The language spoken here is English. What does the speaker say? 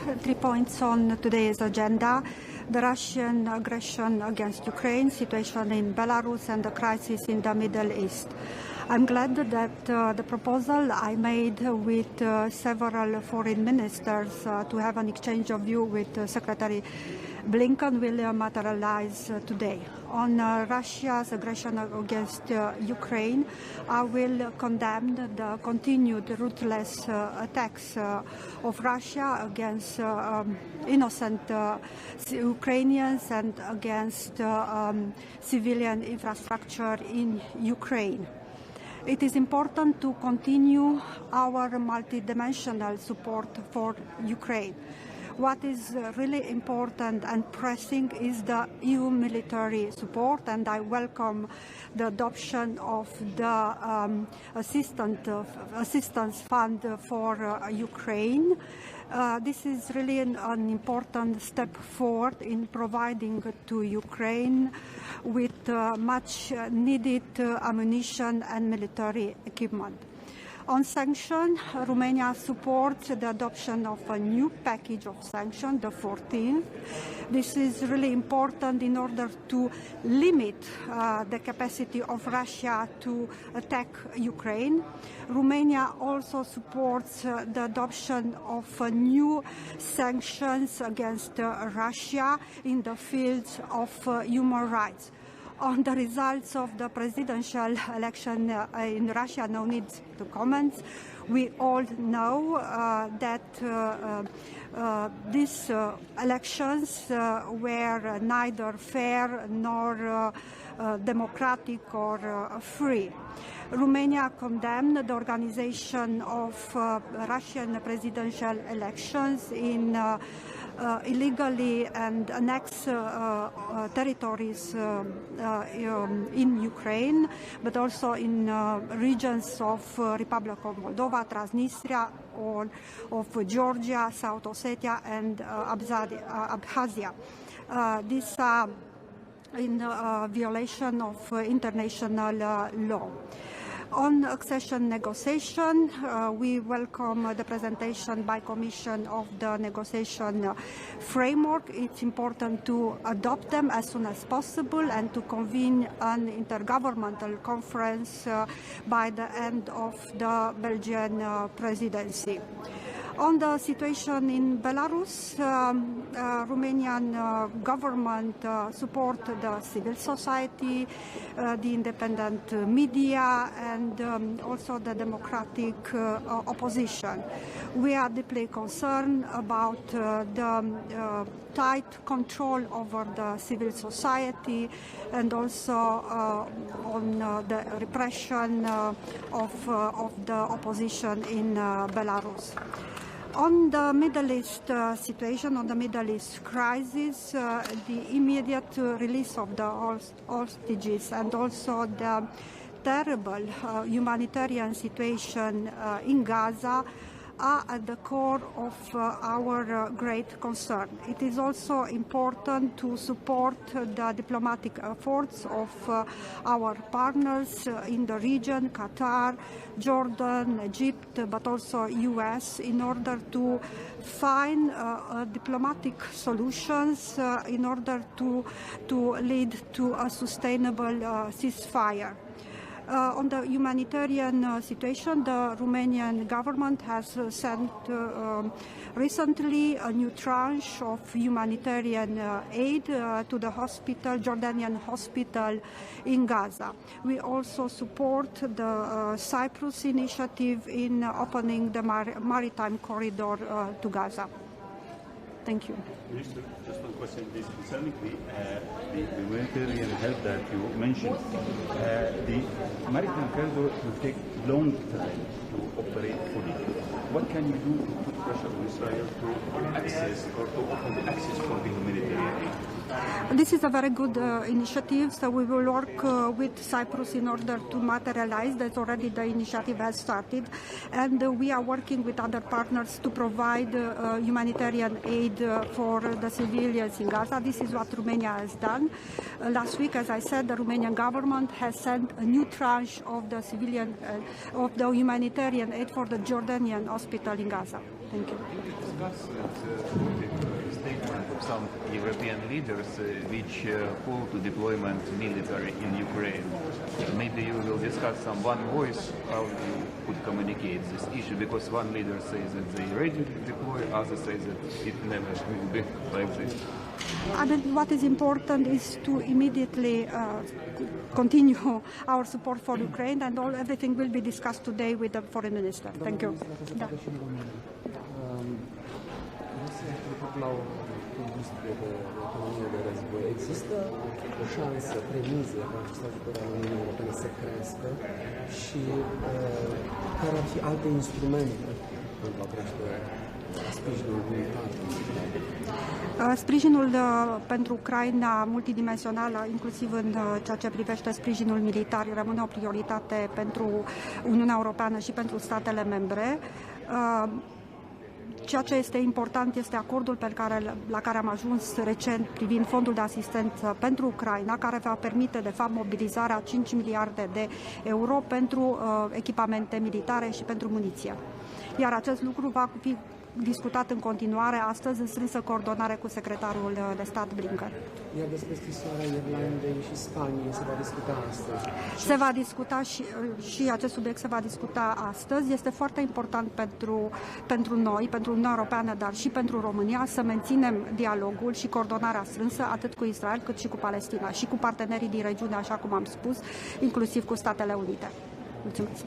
3 points on today's agenda: the Russian aggression against Ukraine, situation in Belarus, and the crisis in the Middle East. I'm glad that the proposal I made with several foreign ministers to have an exchange of view with Secretary Blinken will materialize today. On Russia's aggression against Ukraine, I will condemn the continued ruthless attacks of Russia against innocent Ukrainians and against civilian infrastructure in Ukraine. It is important to continue our multidimensional support for Ukraine. What is really important and pressing is the EU military support, and I welcome the adoption of the assistance fund for Ukraine. This is really an important step forward in providing to Ukraine with much needed ammunition and military equipment. On sanctions, Romania supports the adoption of a new package of sanctions, the 14th. This is really important in order to limit the capacity of Russia to attack Ukraine. Romania also supports the adoption of new sanctions against Russia in the fields of human rights. On the results of the presidential election in Russia, no need to comment. We all know that these elections were neither fair nor democratic or free. Romania condemned the organization of Russian presidential elections in illegally and annexed territories in Ukraine, but also in regions of Republic of Moldova, Transnistria, or of Georgia, South Ossetia, and Abkhazia. These are in violation of international law. On accession negotiation, we welcome the presentation by Commission of the negotiation framework. It's important to adopt them as soon as possible and to convene an intergovernmental conference by the end of the Belgian presidency. On the situation in Belarus, Romanian government support the civil society, the independent media, and also the democratic opposition. We are deeply concerned about the tight control over the civil society and also on the repression of the opposition in Belarus. On the Middle East situation, on the Middle East crisis, the immediate release of the hostages and also the terrible humanitarian situation in Gaza are at the core of our great concern. It is also important to support the diplomatic efforts of our partners in the region, Qatar, Jordan, Egypt, but also US, in order to find diplomatic solutions in order to lead to a sustainable ceasefire. On the humanitarian situation, the Romanian government has sent recently a new tranche of humanitarian aid to the Jordanian hospital in Gaza. We also support the Cyprus initiative in opening the maritime corridor to Gaza. Thank you. Minister, just one question, please. Concerning the humanitarian help that you mentioned, the maritime corridor will take long time to operate fully. What can you do to put pressure on Israel to access or to open the access for the humanitarian aid? This is a very good initiative, so we will work with Cyprus in order to materialize. That's already the initiative has started, and we are working with other partners to provide humanitarian aid for the civilians in Gaza. This is what Romania has done. Last week, as I said, the Romanian government has sent a new tranche of the humanitarian aid for the Jordanian hospital in Gaza. Thank you. statement of some European leaders which call to deployment military in Ukraine. Maybe you will discuss some one voice how you could communicate this issue, because one leader says that they ready to deploy, others say that it never will be like this. I mean, what is important is to immediately continue our support for Ukraine, and everything will be discussed today with the foreign minister. Thank you. Da. La o industrie de economie de război. Există o șansă, premiză ca acest ajutor al Uniunii Europene să crească și care ar fi alte instrumente pentru a crește sprijinul militar? Sprijinul pentru Ucraina multidimensională, inclusiv în ceea ce privește sprijinul militar, rămâne o prioritate pentru Uniunea Europeană și pentru statele membre. Ceea ce este important este acordul la care am ajuns recent privind fondul de asistență pentru Ucraina, care va permite, de fapt, mobilizarea 5 miliarde de euro pentru echipamente militare și pentru muniție. Iar acest lucru va fi discutat în continuare astăzi în strânsă coordonare cu secretarul de stat Blinken. Iar despre scrisoarea Irlandei și Spaniei se va discuta astăzi? Se va discuta și acest subiect se va discuta astăzi. Este foarte important pentru noi, pentru Uniunea Europeană, dar și pentru România, să menținem dialogul și coordonarea strânsă atât cu Israel cât și cu Palestina și cu partenerii din regiune, așa cum am spus, inclusiv cu Statele Unite. Mulțumesc!